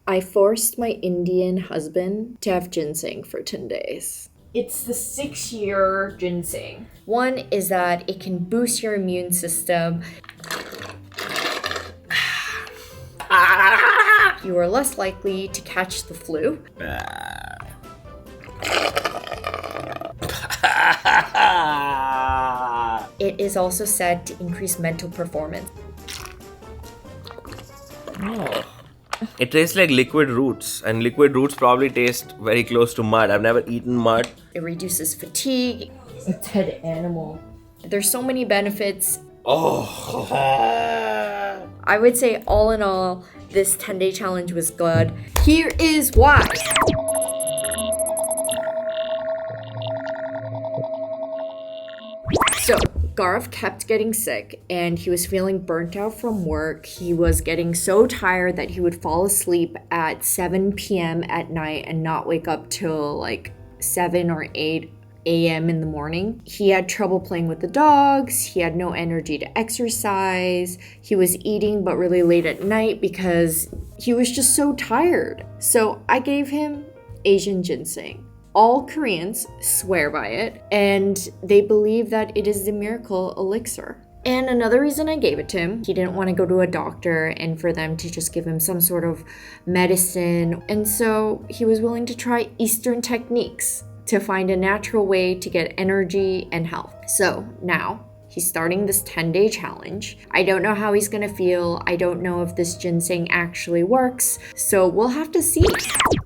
I forced my Indian husband to have ginseng for 10 days. It's the 6-year ginseng. One is that it can boost your immune system. You are less likely to catch the flu. It is also said to increase mental performance. Oh. It tastes like liquid roots, and liquid roots probably taste very close to mud. I've never eaten mud. It reduces fatigue. A dead animal. There's so many benefits. Oh. I would say all in all, this 10-day challenge was good. Here is why. So, Gaurav kept getting sick and he was feeling burnt out from work. He was getting so tired that he would fall asleep at 7 p.m. at night and not wake up till like 7 or 8 a.m. in the morning. He had trouble playing with the dogs. He had no energy to exercise. He was eating but really late at night because he was just so tired. So I gave him Asian ginseng. All Koreans swear by it, and they believe that it is the miracle elixir. And another reason I gave it to him, he didn't want to go to a doctor and for them to just give him some sort of medicine. And so he was willing to try Eastern techniques to find a natural way to get energy and health. So now he's starting this 10-day challenge. I don't know how he's gonna feel. I don't know if this ginseng actually works. So we'll have to see.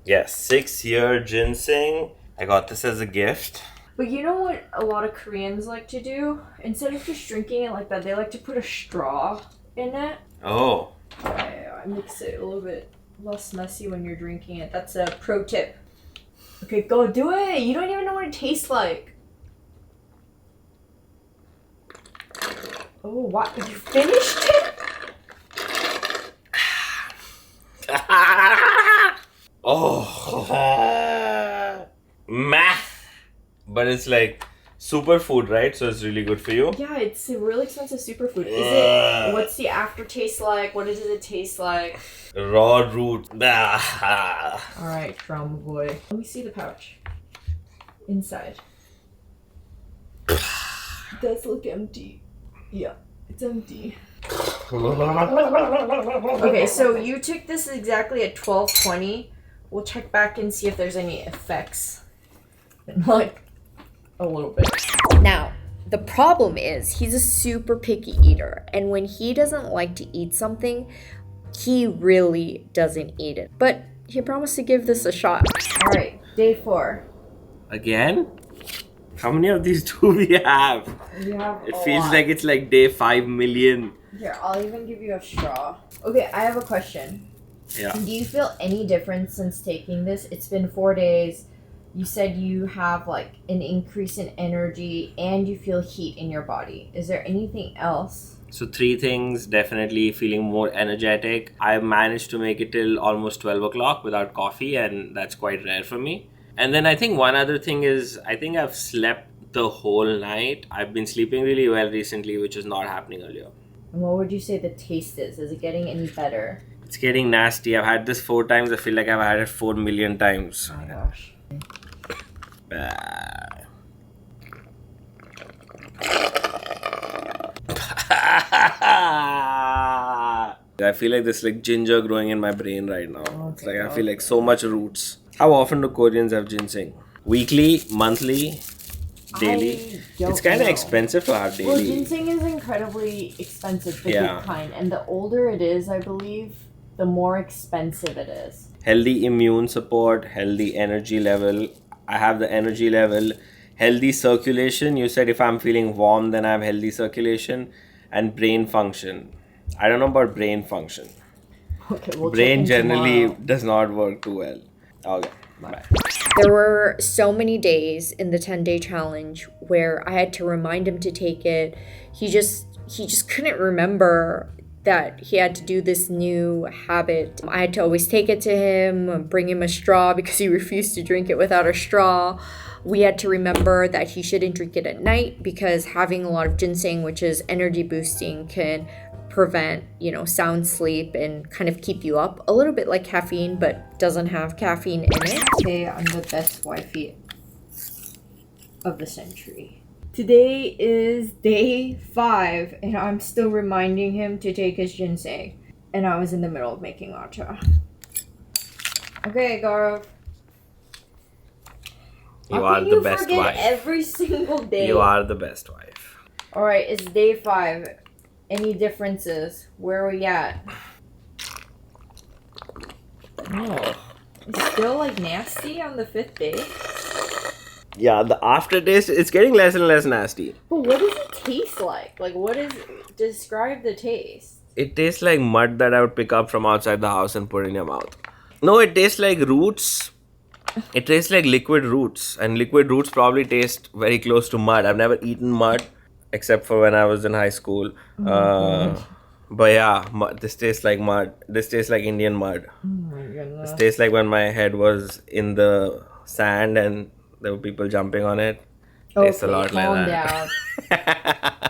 Yes, 6-year ginseng. I got this as a gift. But you know what a lot of Koreans like to do? Instead of just drinking it like that, they like to put a straw in it. Oh. I mix it a little bit less messy when you're drinking it. That's a pro tip. Okay, go do it. You don't even know what it tastes like. Oh, what? You finished it? Oh. Meh. But it's like superfood, right? So it's really good for you. Yeah, it's a really expensive superfood. Is it? What's the aftertaste like? What does it taste like? Raw root. Alright, trauma boy. Let me see the pouch. Inside. It does look empty. Yeah, it's empty. Okay, so you took this exactly at 12:20. We'll check back and see if there's any effects. Like, a little bit. Now, the problem is he's a super picky eater, and when he doesn't like to eat something, he really doesn't eat it. But he promised to give this a shot. Alright, day 4. Again? How many of these do we have? You have It a feels lot. like it's like day 5 million. Here, I'll even give you a straw. Okay, I have a question. Yeah. Do you feel any difference since taking this? It's been 4 days. You said you have like an increase in energy and you feel heat in your body. Is there anything else? So 3 things, definitely feeling more energetic. I managed to make it till almost 12 o'clock without coffee, and that's quite rare for me. And then I think one other thing is, I think I've slept the whole night. I've been sleeping really well recently, which is not happening earlier. And what would you say the taste is? Is it getting any better? It's getting nasty. I've had this 4 times. I feel like I've had it 4 million times. Oh my gosh. I feel like there's like ginger growing in my brain right now. It's like I feel like so much roots. How often do Koreans have ginseng? Weekly, monthly, daily? It's kind of expensive to have Well, daily. ginseng is incredibly expensive, the Yeah. good kind. And the older it is, I believe, the more expensive it is. Healthy immune support, healthy energy level. I have the energy level. Healthy circulation. You said if I'm feeling warm, then I have healthy circulation. And brain function. I don't know about brain function. Okay, we'll Brain check in generally tomorrow. does not work too well. Okay, bye. There were so many days in the 10-day challenge where I had to remind him to take it. He just couldn't remember that he had to do this new habit. I had to always take it to him, bring him a straw because he refused to drink it without a straw. We had to remember that he shouldn't drink it at night because having a lot of ginseng, which is energy boosting, can prevent, sound sleep and kind of keep you up. A little bit like caffeine, but doesn't have caffeine in it. Say I'm the best wifey of the century. Today is day 5, and I'm still reminding him to take his ginseng. And I was in the middle of making matcha. Okay, Gaurav. You are the best wife. Every single day. You are the best wife. All right, it's day 5. Any differences? Where are we at? Oh. It's still like nasty on the 5th day. Yeah, the aftertaste, it's getting less and less nasty. But what does it taste like? Like, describe the taste. It tastes like mud that I would pick up from outside the house and put in your mouth. No, it tastes like roots. It tastes like liquid roots. And liquid roots probably taste very close to mud. I've never eaten mud except for when I was in high school. But yeah, this tastes like mud. This tastes like Indian mud. Oh my goodness. This tastes like when my head was in the sand and there were people jumping on it. Tastes a lot like that. Down.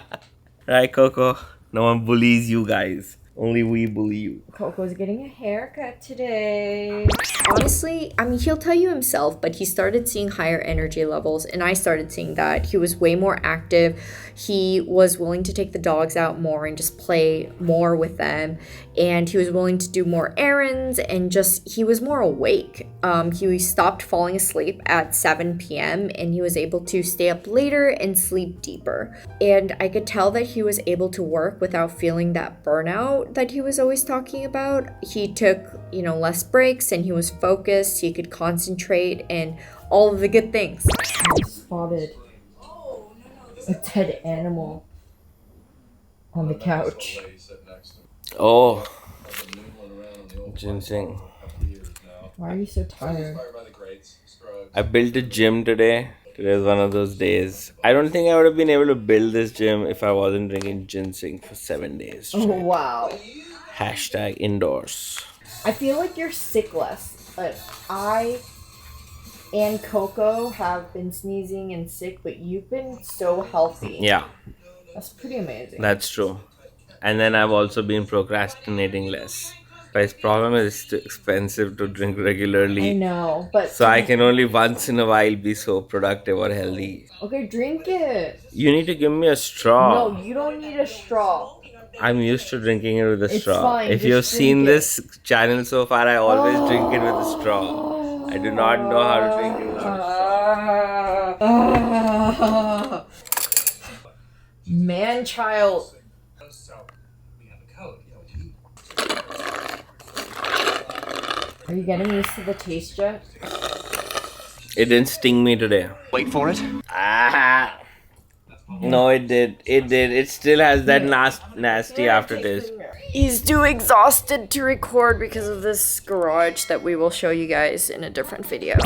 Right, Coco? No one bullies you guys. Only we bully you. Coco's getting a haircut today. Honestly, he'll tell you himself, but he started seeing higher energy levels, and I started seeing that. He was way more active. He was willing to take the dogs out more and just play more with them, and he was willing to do more errands, and he was more awake. He stopped falling asleep at 7 p.m., and he was able to stay up later and sleep deeper. And I could tell that he was able to work without feeling that burnout that he was always talking about. He took, less breaks, and he was focused. He could concentrate and all of the good things. I spotted a dead animal on the couch. Oh, ginseng. Why are you so tired? I built a gym today. Today is one of those days. I don't think I would have been able to build this gym if I wasn't drinking ginseng for 7 days straight. Oh, wow. Hashtag indoors. I feel like you're sick less, but I and Coco have been sneezing and sick, but you've been so healthy. Yeah, That's pretty amazing. that's true. And then I've also been procrastinating less. But his problem is it's too expensive to drink regularly. I know, but... So I can only once in a while be so productive or healthy. Okay, drink it. You need to give me a straw. No, you don't need a straw. I'm used to drinking it with a It's straw. fine, If just you've seen drink it. this channel so far, I always drink it with a straw. I do not know how to drink it without a straw. Man-child. Are you getting used to the taste yet? It didn't sting me today. Wait for it. Ah. No, it did. It did. It still has that nasty aftertaste. He's too exhausted to record because of this garage that we will show you guys in a different video.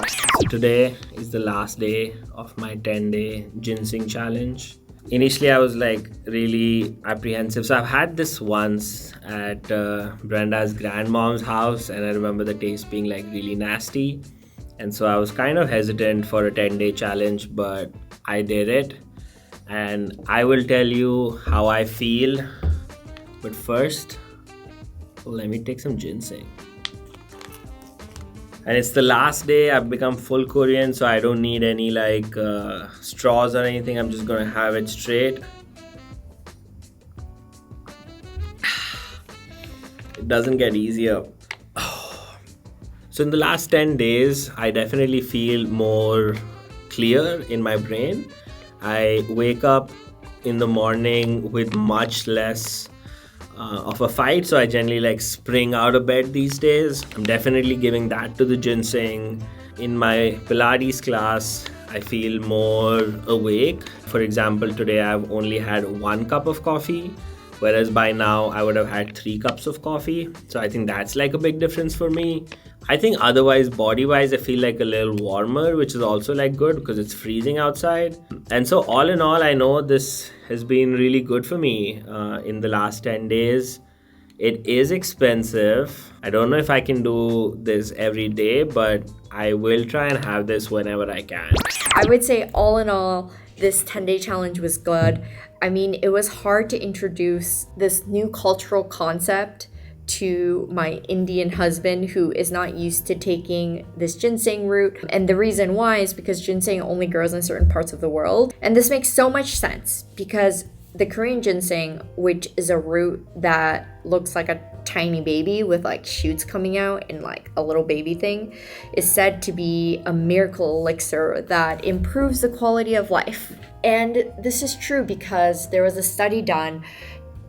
Today is the last day of my 10-day ginseng challenge. Initially, I was really apprehensive. So I've had this once at Brenda's grandmom's house, and I remember the taste being really nasty. And so I was kind of hesitant for a 10-day challenge, but I did it. And I will tell you how I feel. But first, let me take some ginseng. And it's the last day. I've become full Korean, so I don't need any straws or anything. I'm just gonna have it straight. It doesn't get easier. So in the last 10 days, I definitely feel more clear in my brain. I wake up in the morning with much less of a fight, so I generally spring out of bed these days. I'm definitely giving that to the ginseng. In my Pilates class, I feel more awake. For example, today I've only had 1 cup of coffee, whereas by now I would have had 3 cups of coffee. So I think that's a big difference for me. I think otherwise, body-wise, I feel a little warmer, which is also good because it's freezing outside. And so all in all, I know this has been really good for me in the last 10 days. It is expensive. I don't know if I can do this every day, but I will try and have this whenever I can. I would say all in all, this 10-day challenge was good. I mean, it was hard to introduce this new cultural concept to my Indian husband who is not used to taking this ginseng root. And the reason why is because ginseng only grows in certain parts of the world. And this makes so much sense because the Korean ginseng, which is a root that looks like a tiny baby with like shoots coming out and like a little baby thing, is said to be a miracle elixir that improves the quality of life. And this is true because there was a study done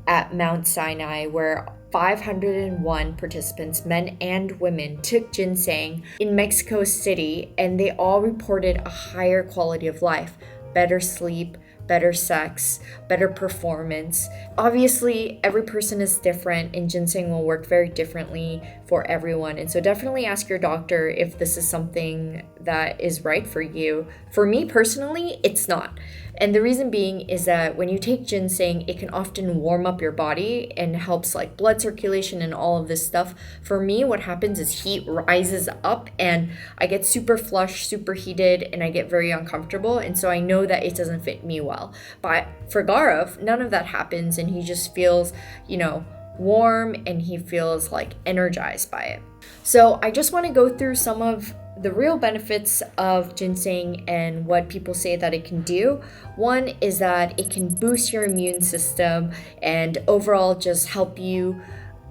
at Mount Sinai where 501 participants, men and women, took ginseng in Mexico City, and they all reported a higher quality of life, better sleep, better sex, better performance. Obviously, every person is different and ginseng will work very differently for everyone. And so definitely ask your doctor if this is something that is right for you. For me personally, it's not. And the reason being is that when you take ginseng, it can often warm up your body and helps like blood circulation and all of this stuff. For me, what happens is heat rises up and I get super flushed, super heated, and I get very uncomfortable. And so I know that it doesn't fit me well. But for Gaurav, none of that happens and he just feels, warm and he feels like energized by it. So I just want to go through some of the real benefits of ginseng and what people say that it can do. One is that it can boost your immune system and overall just help you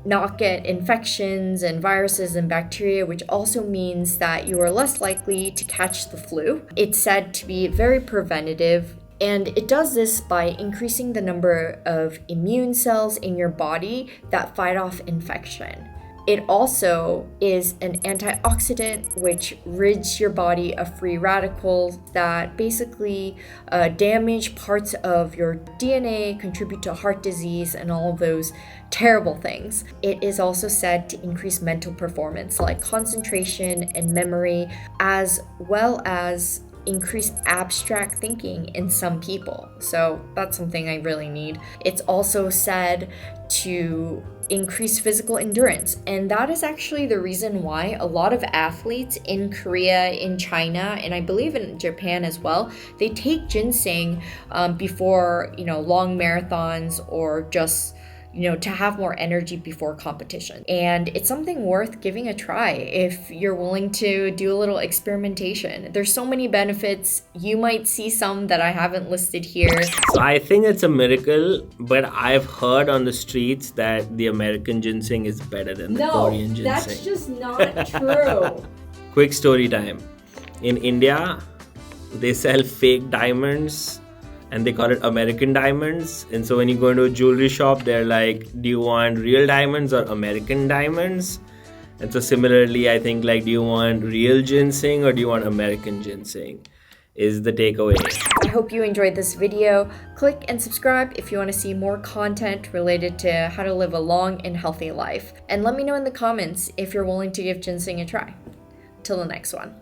not get infections and viruses and bacteria, which also means that you are less likely to catch the flu. It's said to be very preventative, and it does this by increasing the number of immune cells in your body that fight off infection. It also is an antioxidant which rids your body of free radicals that basically damage parts of your DNA, contribute to heart disease, and all of those terrible things. It is also said to increase mental performance like concentration and memory, as well as increase abstract thinking in some people. So that's something I really need. It's also said to increase physical endurance, and that is actually the reason why a lot of athletes in Korea, in China, and I believe in Japan as well, they take ginseng before long marathons or just to have more energy before competition. And it's something worth giving a try if you're willing to do a little experimentation. There's so many benefits. You might see some that I haven't listed here. So I think it's a miracle, but I've heard on the streets that the American ginseng is better than the Korean ginseng. No, that's just not true. Quick story time. In India, they sell fake diamonds and they call it American diamonds. And so when you go into a jewelry shop, they're like, do you want real diamonds or American diamonds? And so similarly, I think do you want real ginseng or do you want American ginseng is the takeaway. I hope you enjoyed this video. Click and subscribe if you want to see more content related to how to live a long and healthy life. And let me know in the comments if you're willing to give ginseng a try. Till the next one.